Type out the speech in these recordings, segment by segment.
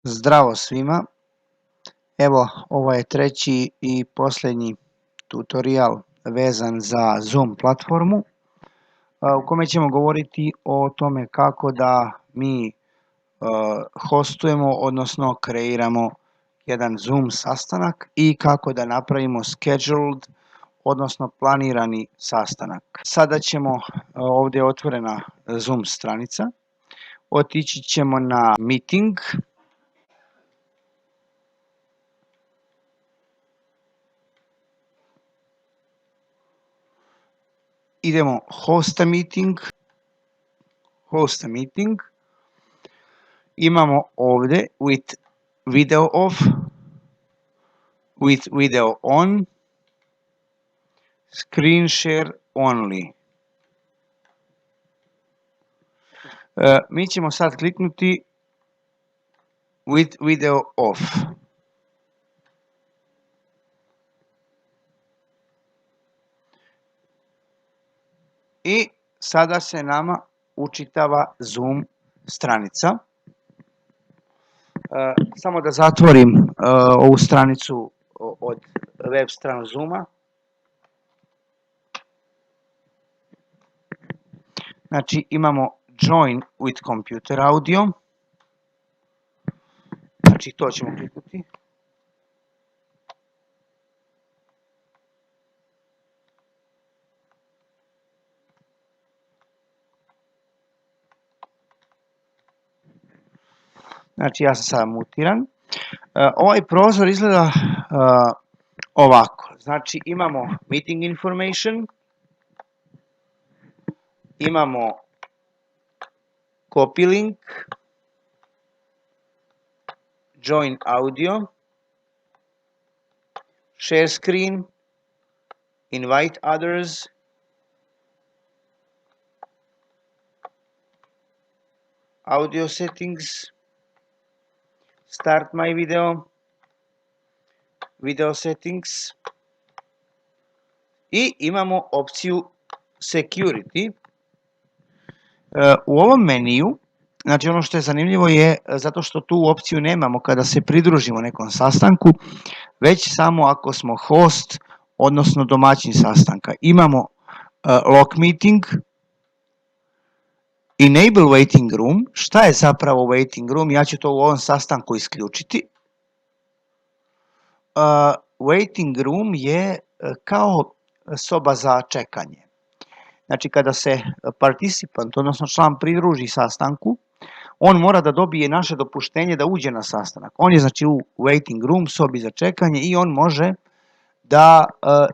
Zdravo svima. Evo, ovo je treći i posljednji tutorial vezan za Zoom platformu u kome ćemo govoriti o tome kako da mi hostujemo, odnosno kreiramo jedan Zoom sastanak i kako da napravimo scheduled, odnosno planirani sastanak. Sada ćemo, ovdje je otvorena Zoom stranica, otići ćemo na meeting. Idemo host a meeting, imamo ovdje with video off, with video on, screen share only. Mi ćemo sad kliknuti with video off. I sada se nama učitava Zoom stranica. Samo da zatvorim ovu stranicu od web stranu Zooma. Znači imamo join with computer audio. Znači to ćemo kliknuti. Znači ja sam sada mutiran. Ovaj prozor izgleda ovako. Znači imamo meeting information, imamo copy link, join audio, share screen, invite others, audio settings, start my video, video settings i imamo opciju security. U ovom meniju, znači ono što je zanimljivo je zato što tu opciju nemamo kada se pridružimo nekom sastanku, već samo ako smo host, odnosno domaćin sastanka. Imamo lock meeting, enable waiting room. Šta je zapravo waiting room? Ja ću to u ovom sastanku isključiti. Waiting room je kao soba za čekanje. Znači kada se participant, odnosno član pridruži sastanku, on mora da dobije naše dopuštenje da uđe na sastanak. On je znači u waiting room, sobi za čekanje i on može da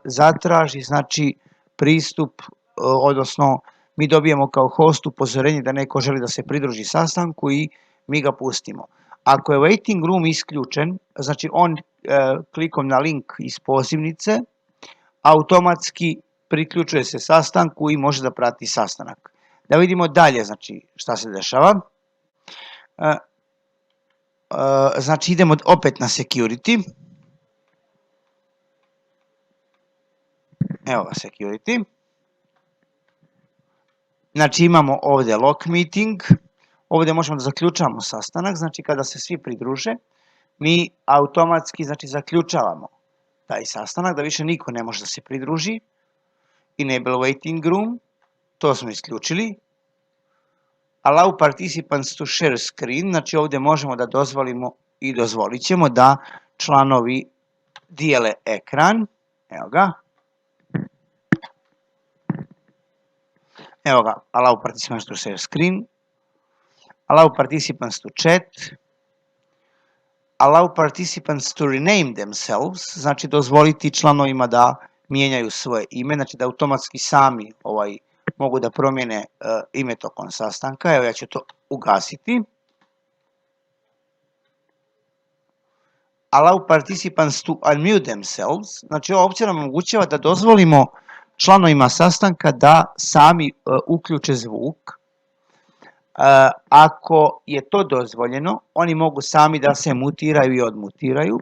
zatraži znači pristup, odnosno mi dobijemo kao host upozorenje da neko želi da se pridruži sastanku i mi ga pustimo. Ako je waiting room isključen, znači on klikom na link iz pozivnice automatski priključuje se sastanku i može da prati sastanak. Da vidimo dalje znači šta se dešava. Znači idemo opet na security. Evo ga security. Znači imamo ovdje lock meeting. Ovdje možemo da zaključavamo sastanak. Znači kada se svi pridruže, mi automatski znači zaključavamo taj sastanak da više niko ne može da se pridruži. Enable waiting room, to smo isključili. Allow participants to share screen, znači ovdje možemo da dozvolimo i dozvolit ćemo da članovi dijele ekran. Evo ga. Evo ga, allow participants to share screen. Allow participants to chat. Allow participants to rename themselves, znači dozvoliti članovima da mijenjaju svoje ime, znači da automatski sami mogu da promijene ime tokom sastanka. Evo ja ću to ugasiti. Allow participants to unmute themselves, znači ova opcija nam omogućava da dozvolimo članovima sastanka da sami uključe zvuk. Ako je to dozvoljeno, oni mogu sami da se mutiraju i odmutiraju.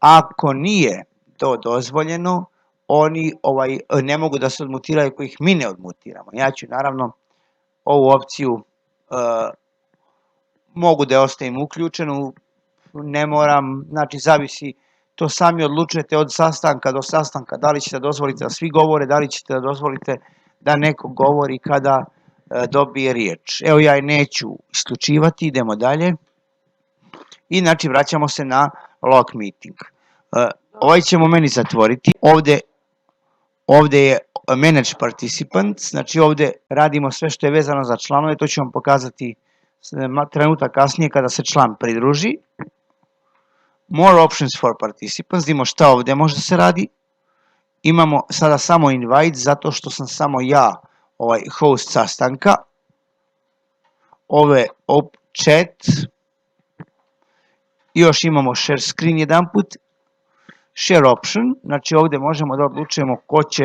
Ako nije to dozvoljeno, oni ne mogu da se odmutiraju ako ih mi ne odmutiramo. Ja ću naravno ovu opciju mogu da je ostavim uključenu, ne moram, znači zavisi, to sami odlučujete od sastanka do sastanka, da li ćete dozvoliti da svi govore, da li ćete da dozvolite da neko govori kada dobije riječ. Evo ja je neću isključivati, idemo dalje. I znači vraćamo se na lock meeting. Ovaj ćemo meni zatvoriti. Ovdje je manage participants, znači ovdje radimo sve što je vezano za članove, to ću vam pokazati trenutak kasnije kada se član pridruži. More options for participants, vidimo šta ovdje može da se radi. Imamo sada samo invite, zato što sam samo ja host sastanka. Ove chat. I još imamo share screen jedan put. Share option, znači ovdje možemo da odlučujemo ko će,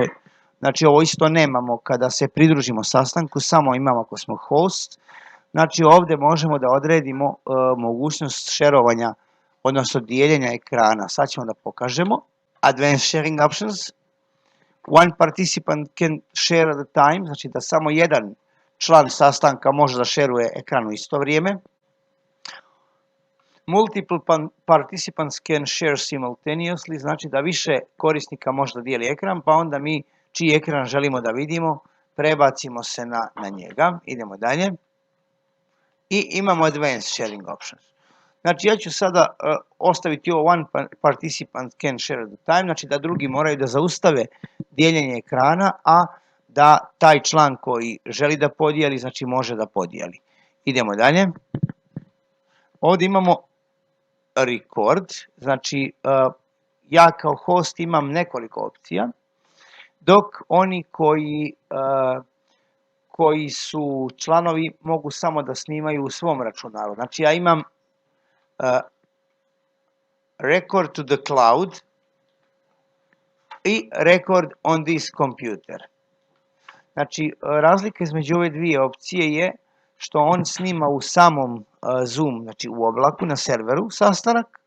znači ovo isto nemamo kada se pridružimo sastanku, samo imamo ako smo host. Znači ovdje možemo da odredimo mogućnost šerovanja, odnosno dijeljenja ekrana. Sad ćemo da pokažemo. Advanced sharing options. One participant can share at a time, znači da samo jedan član sastanka može da šeruje ekran u isto vrijeme. Multiple participants can share simultaneously, znači da više korisnika može da dijeli ekran, pa onda mi čiji ekran želimo da vidimo, prebacimo se na njega. Idemo dalje. I imamo advanced sharing options. Znači ja ću sada ostaviti ovo one participant can share at a time, znači da drugi moraju da zaustave dijeljenje ekrana, a da taj član koji želi da podijeli, znači može da podijeli. Idemo dalje. Ovdje imamo record, znači ja kao host imam nekoliko opcija, dok oni koji su članovi mogu samo da snimaju u svom računaru. Znači ja imam record to the cloud i record on this computer. Znači razlika između ove dvije opcije je što on snima u samom Zoom, znači u oblaku na serveru sastanak,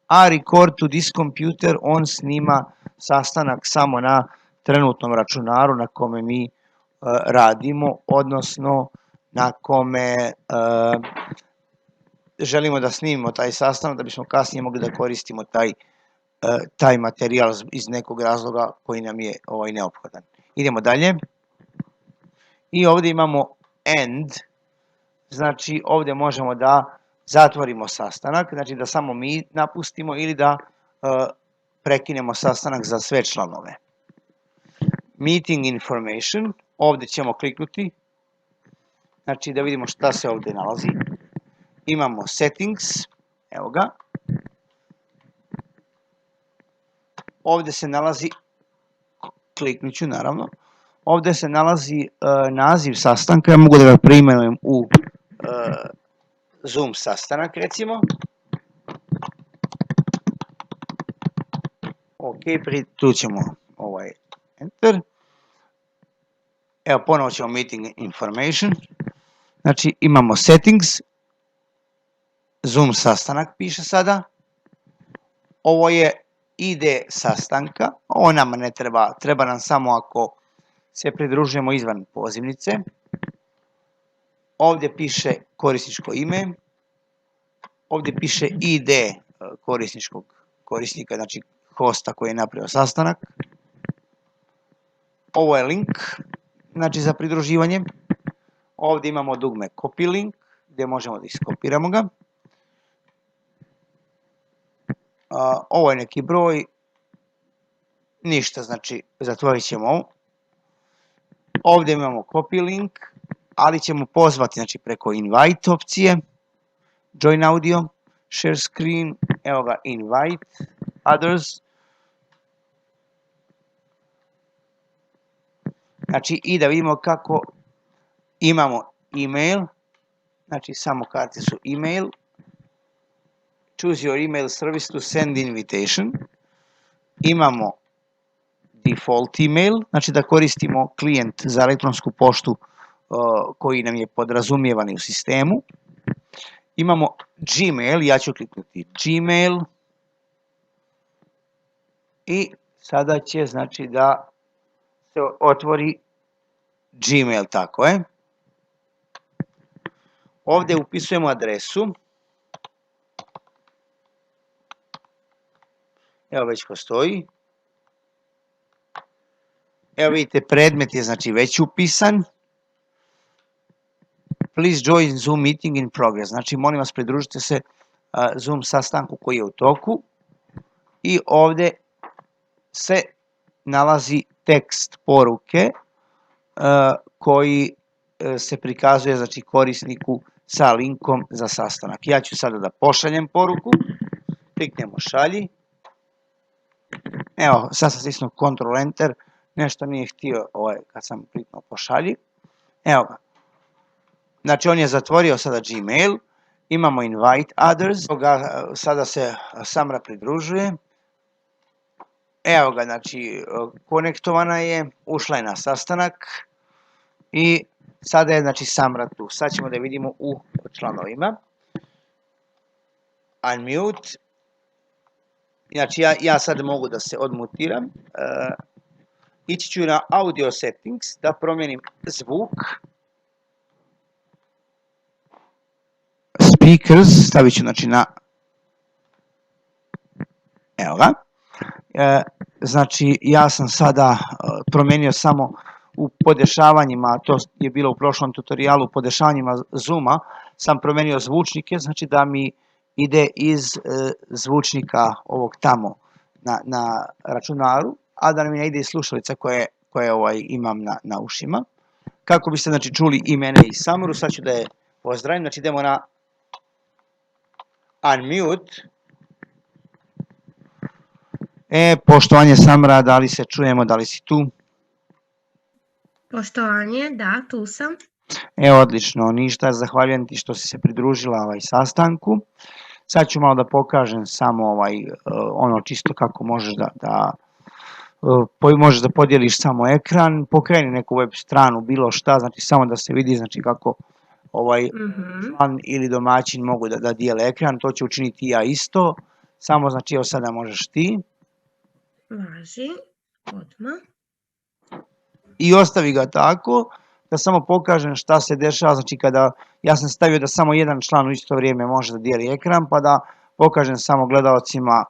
a record to this computer on snima sastanak samo na trenutnom računaru na kome mi radimo, odnosno na kome želimo da snimimo taj sastanak da bismo kasnije mogli da koristimo taj materijal iz nekog razloga koji nam je neophodan. Idemo dalje. I ovdje imamo end. Znači ovdje možemo da zatvorimo sastanak, znači da samo mi napustimo ili da prekinemo sastanak za sve članove. Meeting information, ovdje ćemo kliknuti, znači da vidimo šta se ovdje nalazi. Imamo settings, evo ga. Ovdje se nalazi, kliknut ću naravno, ovdje se nalazi naziv sastanka, ja mogu da ga preimenujem u Zoom sastanak recimo. Ok, tu ćemo enter. Evo ponovo ćemo meeting information. Znači imamo settings. Zoom sastanak piše sada. Ovo je ID sastanka. Ovo nama ne treba, treba nam samo ako se pridružujemo izvan pozivnice. Ovdje piše korisničko ime. Ovdje piše ID korisnika, znači hosta koji je napravio sastanak. Ovo je link, znači za pridruživanje. Ovdje imamo dugme copy link, gdje možemo da iskopiramo ga. Ovo je neki broj. Ništa, znači zatvorit ćemo ovo. Ovdje imamo copy link, ali ćemo pozvati znači, preko invite opcije. Join audio, share screen, evo ga invite, others. Znači i da vidimo kako imamo email, znači samo karte su email. Choose your email service to send invitation. Imamo default email, znači da koristimo klijent za elektronsku poštu koji nam je podrazumijevan u sistemu. Imamo Gmail, ja ću kliknuti Gmail i sada će znači da se otvori Gmail, tako je. Ovdje upisujemo adresu. Evo već postoji. Evo vidite, predmet je znači već upisan. Please join Zoom meeting in progress. Znači, molim vas, pridružite se Zoom sastanku koji je u toku. I ovdje se nalazi tekst poruke koji se prikazuje znači korisniku sa linkom za sastanak. Ja ću sada da pošaljem poruku. Kliknemo šalji. Evo, sad sam stisnuo Ctrl Enter. Nešto nije htio kad sam kliknuo pošalji. Evo ga. Znači, on je zatvorio sada Gmail. Imamo invite others. Sada se Samra pridružuje. Evo ga, znači, konektovana je, ušla je na sastanak i sada je, znači, Samra tu. Sad ćemo da je vidimo u članovima. Unmute. Znači, ja sad mogu da se odmutiram. Ići ću na audio settings, da promijenim zvuk. Speakers, stavit ću, znači, na... Evo ga. Znači, ja sam sada promijenio samo u podešavanjima, to je bilo u prošlom tutorialu, u podešavanjima Zooma, sam promijenio zvučnike, znači da mi ide iz zvučnika ovog tamo na računaru, a da mi ne ide iz slušalica koje imam na ušima. Kako biste, znači, čuli i mene i Samru, sad ću da je pozdravim, znači idemo na unmute. Poštovanje Samra, da li se čujemo, da li si tu? Poštovanje, da, tu sam. Odlično, ništa, zahvaljujem ti što si se pridružila sastanku. Sad ću malo da pokažem samo ono čisto kako možeš možeš da podijeliš samo ekran, pokreni neku web stranu, bilo šta, znači samo da se vidi, znači kako član ili domaćin mogu da dijele ekran, to će učiniti ja isto, samo znači evo sada možeš ti. Važi, odmah. I ostavi ga tako, da samo pokažem šta se dešava, znači kada ja sam stavio da samo jedan član u isto vrijeme može da dijeli ekran, pa da pokažem samo gledalcima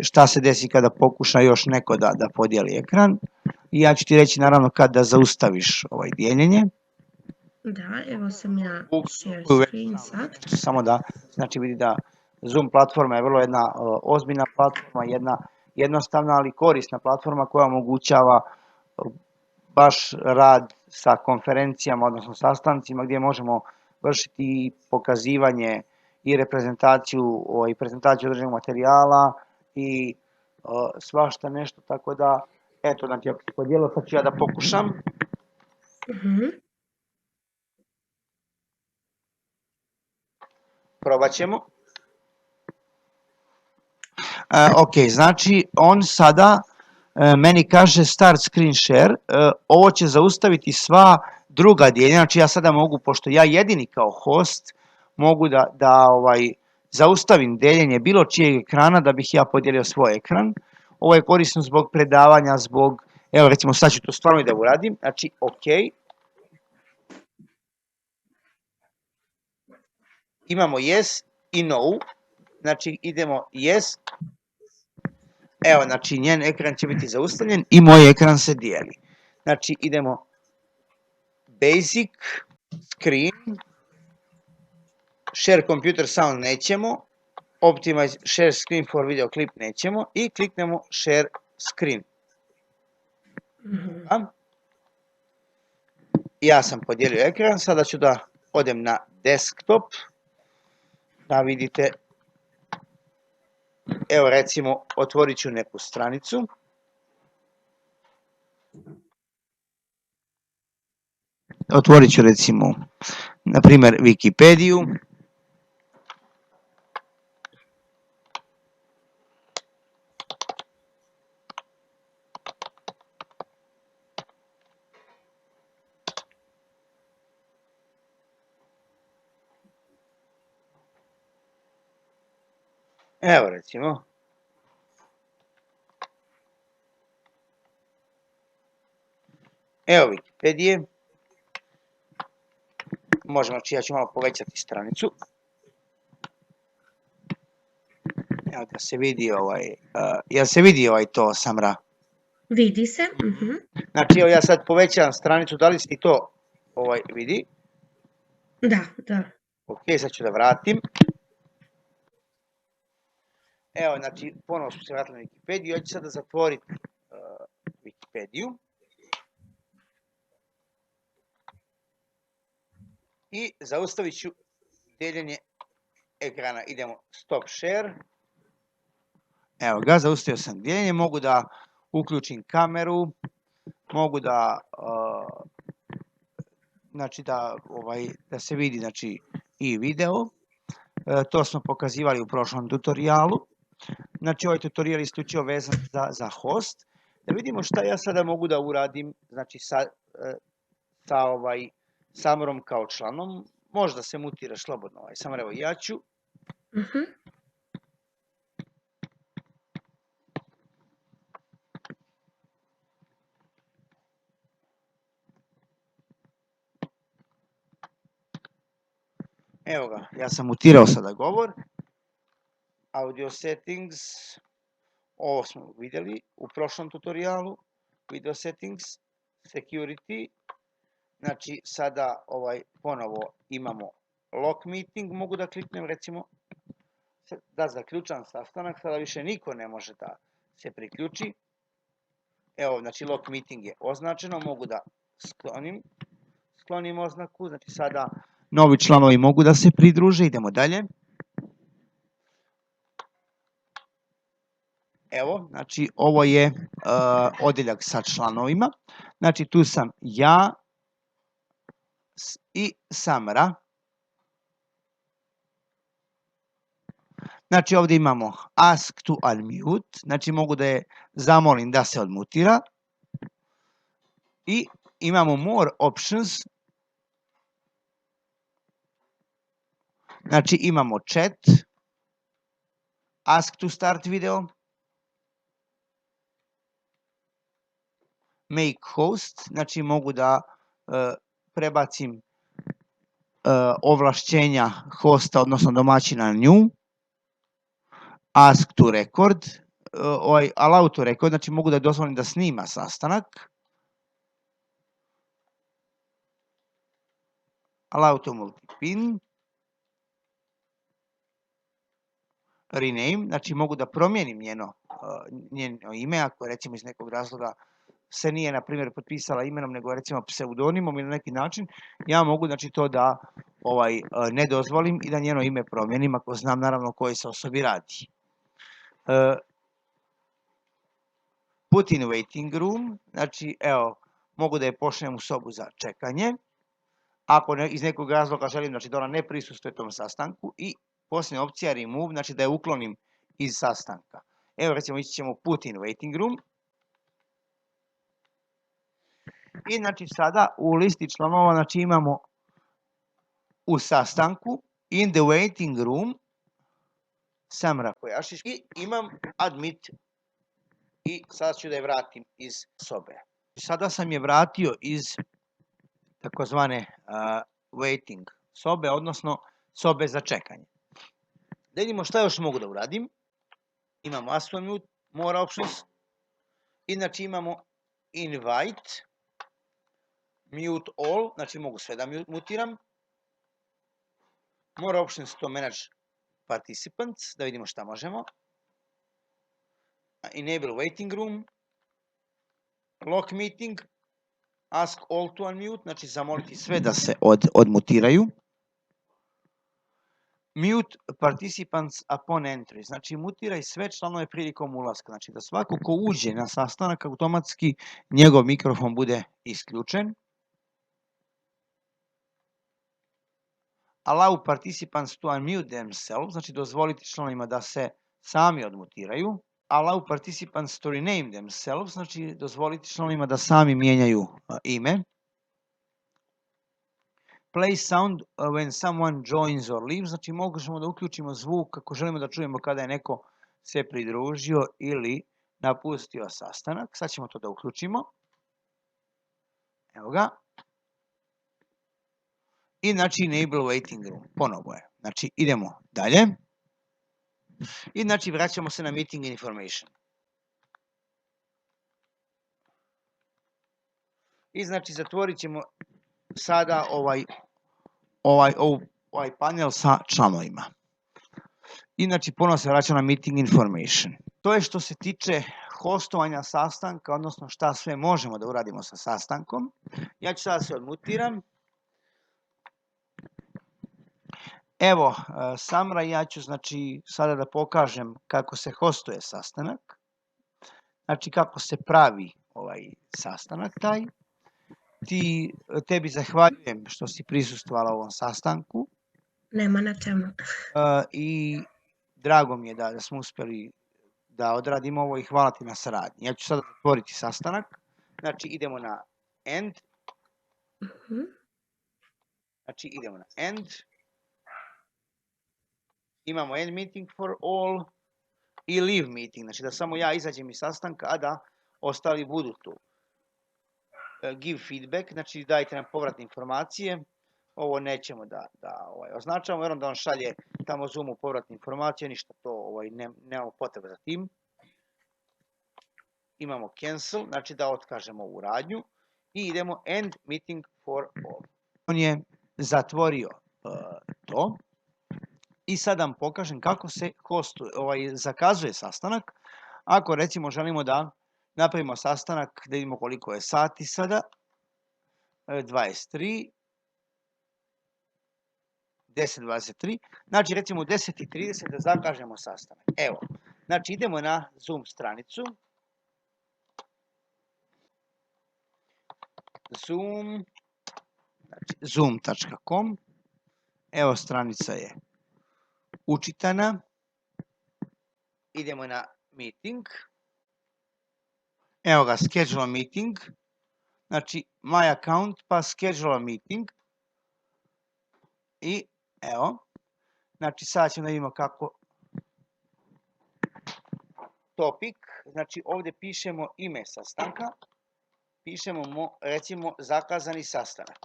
šta se desi kada pokuša još neko da podijeli ekran. I ja ću ti reći naravno kada zaustaviš dijeljenje. Da, evo sam ja share screen sad. Samo da, znači vidi da Zoom platforma je vrlo jedna ozbiljna platforma, jedna jednostavna ali korisna platforma koja omogućava baš rad sa konferencijama, odnosno sastancima gdje možemo vršiti pokazivanje i reprezentaciju i prezentaciju određenog materijala i svašta nešto, tako da, eto, znači ako se podijelo, sad ću ja da pokušam. Probat ćemo. Ok, znači on sada meni kaže start screen share, ovo će zaustaviti sva druga dijeljenja, znači ja sada mogu, pošto ja jedini kao host, mogu da zaustavim dijeljenje bilo čijeg ekrana da bih ja podijelio svoj ekran. Ovo je korisno zbog predavanja, zbog, evo recimo sad ću to stvarno i da uradim, znači ok. Imamo yes i no, znači idemo yes. Evo, znači njen ekran će biti zaustavljen i moj ekran se dijeli. Znači idemo basic, screen, share computer sound nećemo, optimize share screen for video clip nećemo i kliknemo share screen. Ja sam podijelio ekran, sada ću da odem na desktop, da vidite. Evo recimo, otvorit ću neku stranicu. Otvorit ću recimo, na primjer, Wikipediju. Evo recimo. Evo Wikipedije. Možemo, znači ja ću malo povećati stranicu. Evo da se vidi jel se vidi to, Samra? Vidi se. Mhm. Znači, evo ja sad povećavam stranicu, da li si ti to vidi? Da. Ok, sad ću da vratim. Evo, znači, ponovo smo se vratili na Wikipediju, ja ću sada zatvoriti Wikipediju. I zaustavit ću deljenje ekrana. Idemo stop share. Evo ga, zaustavio sam deljenje, mogu da uključim kameru, mogu da znači da se vidi znači i video. To smo pokazivali u prošlom tutorijalu. Znači ovaj tutorial je isključivo vezan za host. Da vidimo šta ja sada mogu da uradim znači sa Samrom kao članom. Možda se mutiraš slobodno. Samo evo ja ću. Mhm. Evo ga, ja sam mutirao sada govor. Audio settings. Ovo smo vidjeli u prošlom tutorijalu. Video settings. Security. Znači sada ponovo imamo lock meeting. Mogu da kliknem recimo da zaključam sastanak. Sada više niko ne može da se priključi. Evo, znači lock meeting je označeno. Mogu da sklonim oznaku. Znači sada novi članovi mogu da se pridruže. Idemo dalje. Evo, znači ovo je odeljak sa članovima. Znači tu sam ja i Samra. Znači ovdje imamo ask to unmute. Znači mogu da je zamolim da se odmutira. I imamo more options. Znači imamo chat. Ask to start video. Make host. Znači mogu da prebacim ovlašćenja hosta, odnosno domaćina na nju. Ask to record. Allow to record. Znači mogu da dozvolim da snima sastanak. Allow to multipin. Rename, znači mogu da promijenim njeno ime, ako recimo iz nekog razloga se nije, na primjer, potpisala imenom, nego recimo pseudonimom ili na neki način, ja mogu znači to da ne dozvolim i da njeno ime promijenim, ako znam naravno o kojoj se osobi radi. Put in waiting room, znači evo, mogu da je pošaljem u sobu za čekanje, ako iz nekog razloga želim znači da ona ne prisustvuje tom sastanku, i posljednja opcija remove, znači da je uklonim iz sastanka. Evo recimo ići ćemo put in waiting room. I znači sada u listi članova znači imamo u sastanku in the waiting room Samra Kojašić i imam admit i sada ću da je vratim iz sobe. Sada sam je vratio iz takozvane waiting sobe, odnosno sobe za čekanje. Da vidimo šta još mogu da uradim. Imamo ask to unmute, more options. I znači imamo invite, mute all, znači mogu sve da mutiram. More options to manage participants, da vidimo šta možemo. Enable waiting room, lock meeting, ask all to unmute, znači zamoliti sve da se odmutiraju. Mute participants upon entry, znači mutiraj sve članove prilikom ulaska, znači da svako ko uđe na sastanak automatski njegov mikrofon bude isključen. Allow participants to unmute themselves, znači dozvoliti članovima da se sami odmutiraju. Allow participants to rename themselves, znači dozvoliti članovima da sami mijenjaju ime. Play sound when someone joins or leaves, znači možemo da uključimo zvuk ako želimo da čujemo kada je neko se pridružio ili napustio sastanak. Sad ćemo to da uključimo. Evo ga. I znači enable waiting room. Ponovo je. Znači idemo dalje. I znači vraćamo se na meeting information. I znači zatvorit ćemo sada ovaj panel sa članovima. I znači ponovno se vraća na meeting information. To je što se tiče hostovanja sastanka, odnosno šta sve možemo da uradimo sa sastankom. Ja ću sada se odmutiram. Evo, Samra, ja ću znači sada da pokažem kako se hostuje sastanak. Znači kako se pravi ovaj sastanak taj. Tebi zahvaljujem što si prisustvovala ovom sastanku. Nema na čemu. I drago mi je da smo uspjeli da odradimo ovo i hvala ti na saradnji. Ja ću sada zatvoriti sastanak. Znači idemo na end. Znači idemo na end. Imamo end meeting for all i leave meeting. Znači da samo ja izađem iz sastanka, a da ostali budu tu. Give feedback, znači dajte nam povratne informacije. Ovo nećemo da označamo, jer onda on šalje tamo Zoomu povratne informacije, ništa to nemamo potrebe za tim. Imamo cancel, znači da otkažemo ovu radnju i idemo end meeting for all. On je zatvorio to i sad vam pokažem kako se zakazuje sastanak. Ako recimo želimo da napravimo sastanak, da vidimo koliko je sati sada, 23, 10:23, znači recimo u 10:30 da zakažemo sastanak. Evo, znači idemo na Zoom stranicu. Zoom.com. Evo, stranica je učitana. Idemo na meeting. Evo ga, schedule meeting. Znači, my account pa schedule meeting. I evo, znači sada ćemo da vidimo kako topic, znači ovdje pišemo ime sastanka, pišemo recimo zakazani sastanak.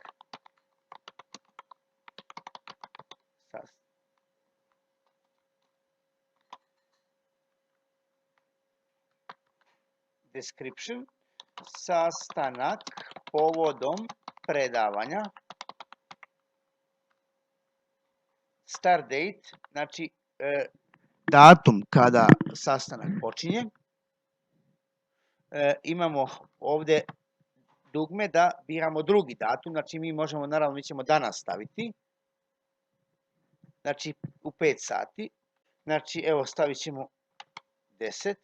Description, sastanak povodom predavanja. Start date, znači datum kada sastanak počinje. Imamo ovdje dugme da biramo drugi datum, znači mi ćemo danas staviti. Znači u 5 sati. Znači evo stavit ćemo 10.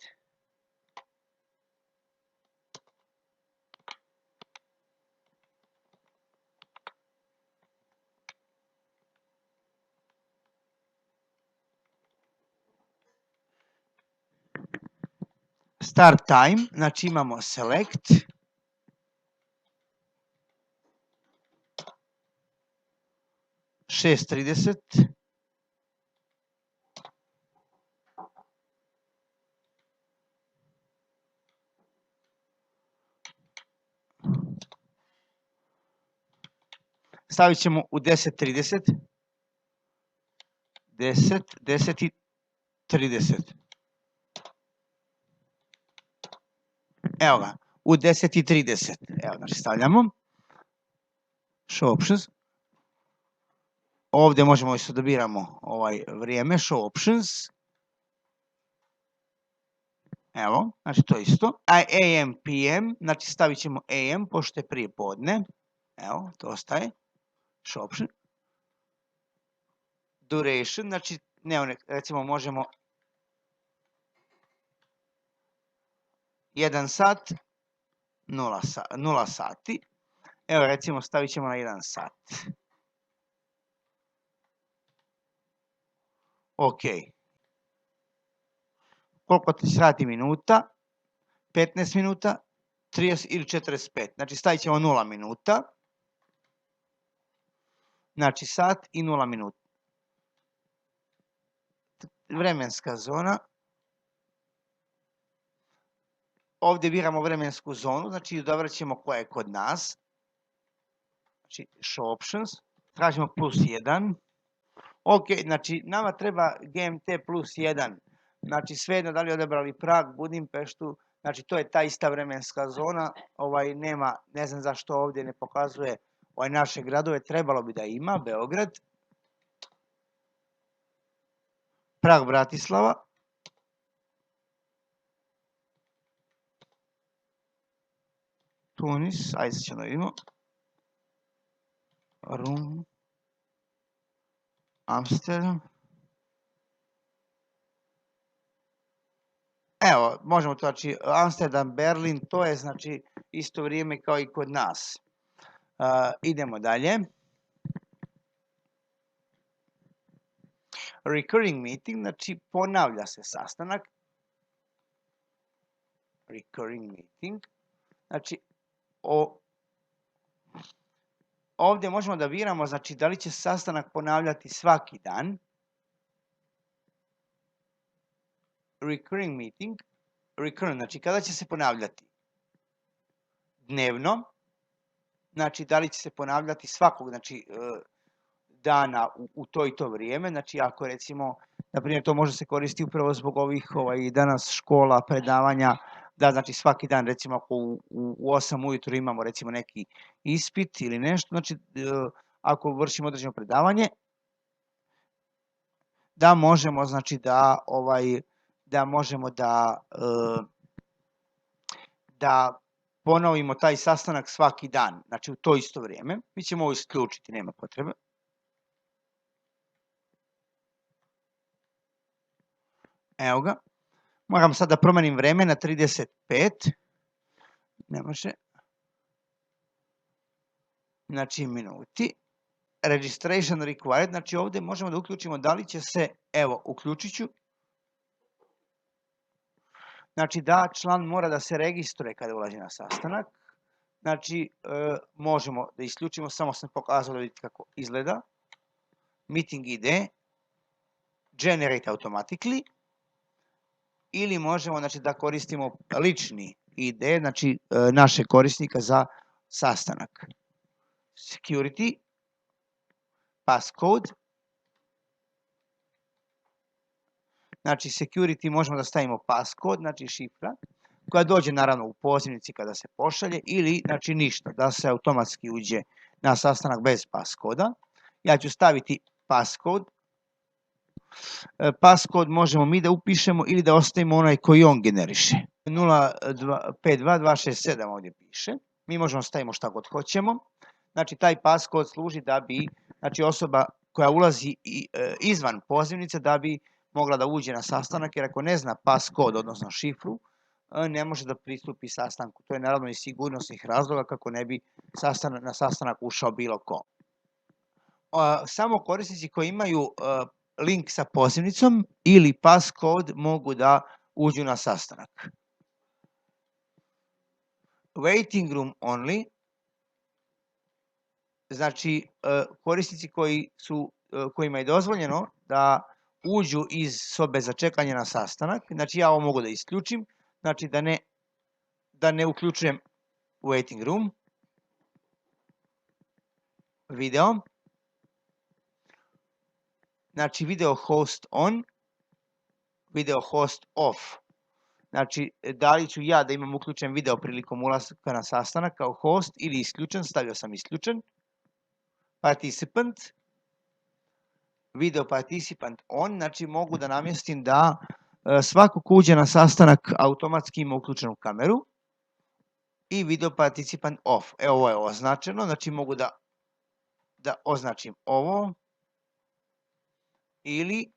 Start time, znači imamo select. Šest 30. Stavit ćemo u 10:30. 10:30. Evo ga, u 10:30. Evo, znači stavljamo. Show options. Ovdje možemo isto da biramo vrijeme, show options. Evo, znači to isto. AM, PM, znači stavit ćemo AM, pošto je prije podne. Evo, to ostaje. Show option. Duration, znači, recimo možemo 1 sat, 0 sati. Evo, recimo, stavit ćemo na 1 sat. Ok. Koliko će trajati minuta? 15 minuta, 30 ili 45. Znači, stavit ćemo 0 minuta. Znači, sat i 0 minuta. Vremenska zona. Ovdje biramo vremensku zonu, znači odabrat ćemo koja je kod nas. Znači, show options. Tražimo +1. Ok, znači nama treba GMT plus 1. Znači svejedno da li odabrali Prag, Budimpeštu, znači to je ta ista vremenska zona, nema, ne znam zašto ovdje ne pokazuje naše gradove, trebalo bi da ima, Beograd, Prag, Bratislava, Tunis, ajde ćemo da vidimo, Rum, Amsterdam. Evo, možemo to, znači, Amsterdam, Berlin, to je, znači, isto vrijeme kao i kod nas. Idemo dalje. Recurring meeting, znači, ponavlja se sastanak. Recurring meeting. Znači, ovdje možemo da biramo, znači, da li će sastanak ponavljati svaki dan. Recurring meeting. Recurring, znači, kada će se ponavljati? Dnevno. Znači, da li će se ponavljati svakog, znači, dana u to i to vrijeme. Znači, ako recimo, na primjer, to može se koristiti upravo zbog ovih danas škola, predavanja, da znači svaki dan, recimo ako u 8 ujutro imamo recimo neki ispit ili nešto, znači ako vršimo određeno predavanje, da možemo znači da možemo da ponovimo taj sastanak svaki dan, znači u to isto vrijeme. Mi ćemo ovo isključiti, nema potrebe. Evo ga. Moram sad da promenim vreme na 35. Ne može. Znači minuti. Registration required. Znači ovdje možemo da uključimo da li će se, evo, uključit ću. Znači da član mora da se registruje kada ulazi na sastanak. Znači možemo da isključimo, samo sam pokazao da vidite kako izgleda. Meeting ID. Generate automatically. Ili možemo znači, da koristimo lični ID, znači našeg korisnika za sastanak. Security, passcode. Znači security možemo da stavimo passcode, znači šifra, koja dođe naravno u pozivnici kada se pošalje, ili znači ništa, da se automatski uđe na sastanak bez passkoda. Ja ću staviti passcode. Passcode možemo mi da upišemo ili da ostavimo onaj koji on generiše. 052267 ovdje piše. Mi možemo stavimo šta god hoćemo. Znači taj passcode služi da bi znači, osoba koja ulazi izvan pozivnice da bi mogla da uđe na sastanak, jer ako ne zna passcode, odnosno šifru, ne može da pristupi sastanku. To je naravno iz sigurnosnih razloga kako ne bi na sastanak ušao bilo ko. Samo korisnici koji imaju link sa pozivnicom ili passcode mogu da uđu na sastanak. Waiting room only. Znači, korisnici kojima je dozvoljeno da uđu iz sobe za čekanje na sastanak. Znači, ja ovo mogu da isključim. Znači, da ne uključujem waiting room. Video. Znači, video host on, video host off. Znači, da li ću ja da imam uključen video prilikom ulaska na sastanak kao host ili isključen, stavio sam isključen. Participant, video participant on, znači mogu da namjestim da svako ko uđe na sastanak automatski ima uključenu kameru. I video participant off. Evo ovo je označeno, znači mogu da označim ovo. Ili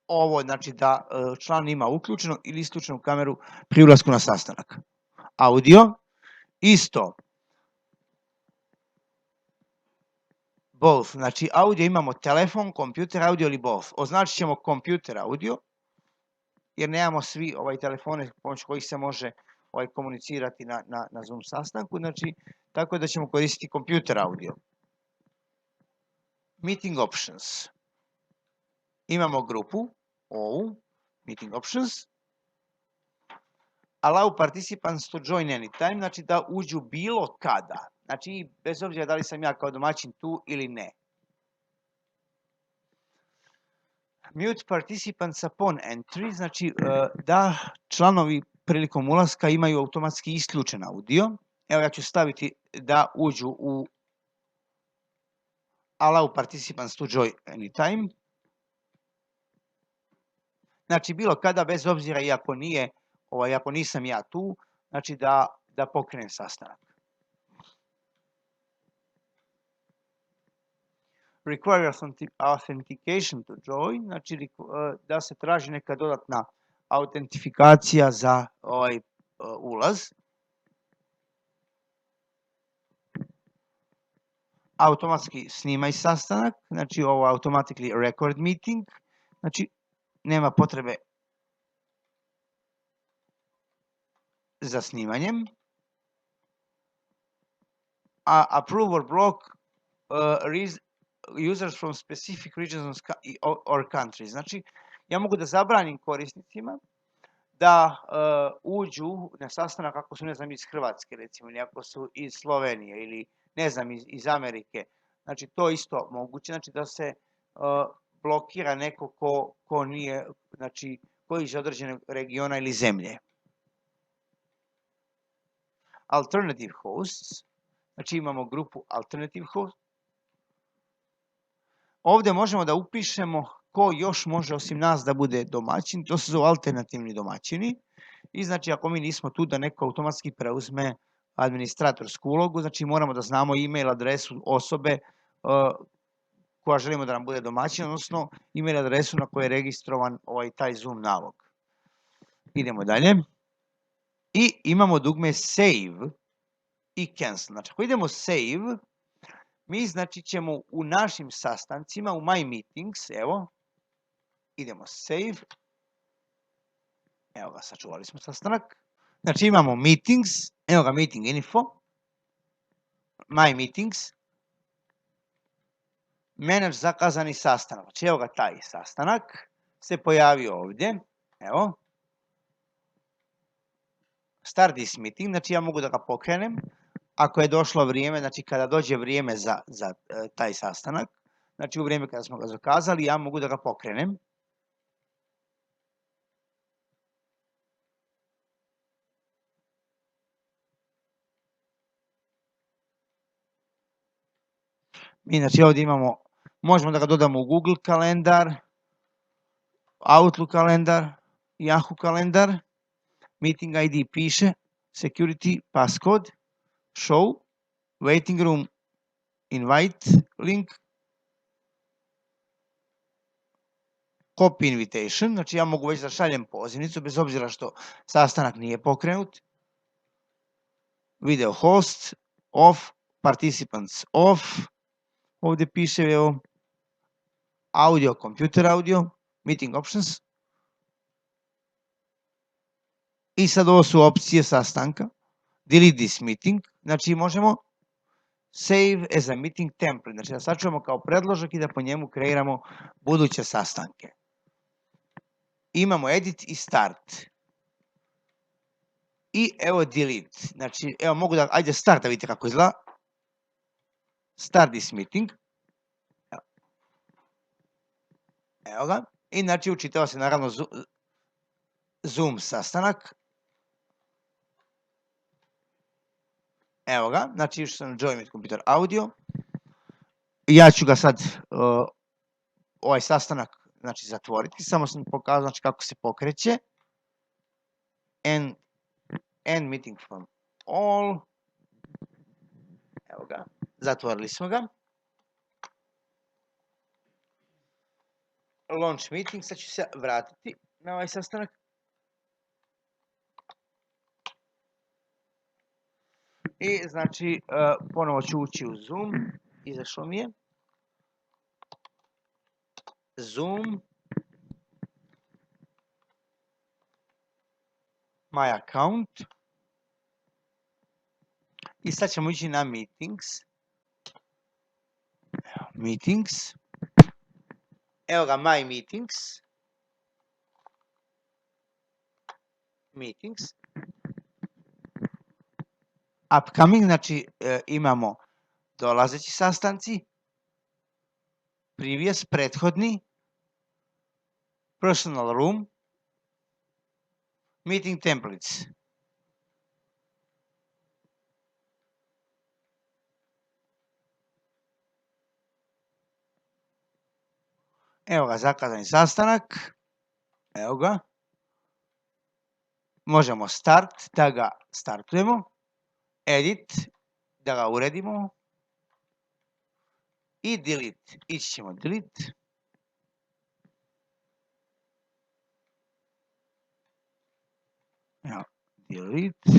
ovo, znači da član ima uključenu ili isključenu kameru pri ulasku na sastanak. Audio, isto. Both, znači audio imamo telefon, kompjuter audio ili both. Označit ćemo kompjuter audio, jer nemamo svi telefone pomoću kojih se može komunicirati na Zoom sastanku, znači tako da ćemo koristiti kompjuter audio. Meeting options. Imamo grupu, ovu, meeting options. Allow participants to join anytime, znači da uđu bilo kada. Znači, bez obzira da li sam ja kao domaćin tu ili ne. Mute participants upon entry, znači da članovi prilikom ulaska imaju automatski isključen audio. Evo ja ću staviti da uđu u allow participants to join anytime. Znači bilo kada, bez obzira iako nije, ako nisam ja tu, znači da pokrenem sastanak. Require authentication to join, znači da se traži neka dodatna autentifikacija za ulaz. Automatski snimaj sastanak, znači ovo automatically record meeting, znači nema potrebe za snimanjem. A approve or block users from specific regions or countries. Znači, ja mogu da zabranim korisnicima da uđu na sastanak ako su, ne znam, iz Hrvatske, recimo, ili ako su iz Slovenije, ili, ne znam, iz Amerike. Znači, to isto moguće, znači da se blokira neko ko nije, znači, koji iz određenog regiona ili zemlje. Alternative hosts, znači imamo grupu alternative hosts. Ovdje možemo da upišemo ko još može osim nas da bude domaćin, to se zove alternativni domaćini. I znači ako mi nismo tu da neko automatski preuzme administratorsku ulogu, znači moramo da znamo e-mail adresu osobe koja želimo da nam bude domaćin, odnosno e-mail adresu na kojoj je registrovan taj Zoom nalog. Idemo dalje. I imamo dugme save i cancel. Znači ako idemo save, mi znači ćemo u našim sastancima, u My Meetings, evo, idemo save. Evo ga, sačuvali smo sastanak. Znači imamo Meetings, evo ga Meeting Info, My Meetings, Manage zakazani sastanak. Znači evo ga taj sastanak se pojavio ovdje, evo. Start this meeting, znači ja mogu da ga pokrenem. Ako je došlo vrijeme, znači kada dođe vrijeme za taj sastanak, znači u vrijeme kada smo ga zakazali, ja mogu da ga pokrenem. Mi znači ovdje imamo, možemo da ga dodamo u Google kalendar, Outlook kalendar, Yahoo kalendar, Meeting ID piše, Security, passcode, Show, Waiting room, Invite link, Copy invitation, znači ja mogu već da šaljem pozivnicu bez obzira što sastanak nije pokrenut. Video host, off, participants off, ovdje piše evo, audio, computer audio, meeting options. I sad ovo su opcije sastanka. Delete this meeting, znači možemo save as a meeting template, znači da sačuvamo kao predložak i da po njemu kreiramo buduće sastanke. Imamo edit i start. I evo delete, znači evo mogu da, ajde start da vidite kako izgleda. Start this meeting. Evo ga. I znači učitava se naravno Zoom sastanak. Evo ga, znači išao sam na Join with Computer Audio. Ja ću ga sad, ovaj sastanak, znači zatvoriti. Samo sam pokazao znači, kako se pokreće. End meeting from all. Evo ga, zatvorili smo ga. Launch meeting, sad ću se vratiti na ovaj sastanak. I znači ponovo ću ući u Zoom, izašlo mi je. Zoom. My account. I sad ćemo ići na Meetings. Meetings. Evo ga, My Meetings. Meetings. Upcoming, znači imamo dolazeći sastanci, previous, prethodni, personal room, meeting templates. Evo ga, zakazani sastanak. Evo ga. Možemo start, da ga startujemo. Edit, da ga uredimo. I delete, ići ćemo delete. Evo, delete.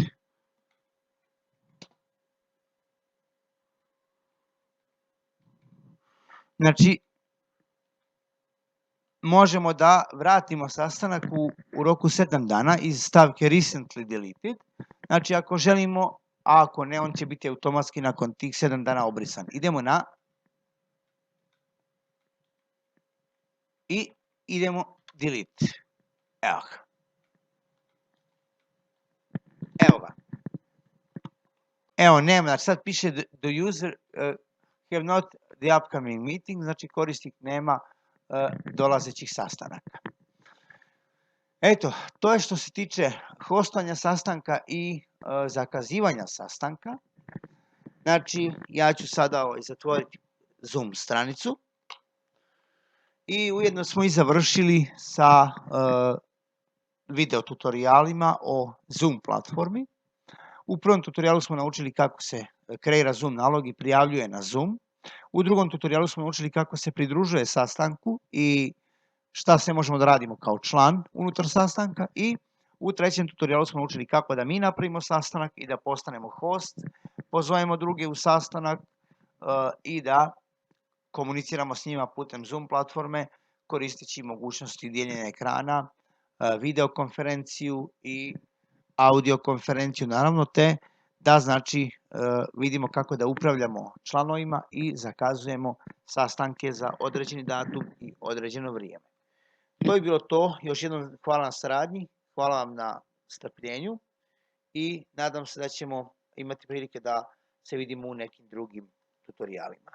Znači, možemo da vratimo sastanak u roku 7 dana iz stavke recently deleted. Znači, ako želimo, a ako ne, on će biti automatski nakon tih 7 dana obrisan. Idemo na i idemo delete. Evo ga. Evo ga. Evo, nema, znači sad piše the user have not the upcoming meeting, znači korisnik nema dolazećih sastanaka. Eto, to je što se tiče hostanja sastanka i zakazivanja sastanka. Znači, ja ću sada zatvoriti Zoom stranicu. I ujedno smo i završili sa video tutorijalima o Zoom platformi. U prvom tutorijalu smo naučili kako se kreira Zoom nalog i prijavljuje na Zoom. U drugom tutorijalu smo naučili kako se pridružuje sastanku i šta sve možemo da radimo kao član unutar sastanka. I u trećem tutorijalu smo naučili kako da mi napravimo sastanak i da postanemo host, pozovemo druge u sastanak i da komuniciramo s njima putem Zoom platforme koristeći mogućnosti dijeljenja ekrana, videokonferenciju i audiokonferenciju naravno, te da znači vidimo kako da upravljamo članovima i zakazujemo sastanke za određeni datum i određeno vrijeme. To je bilo to. Još jednom hvala na saradnji, hvala vam na strpljenju i nadam se da ćemo imati prilike da se vidimo u nekim drugim tutorijalima.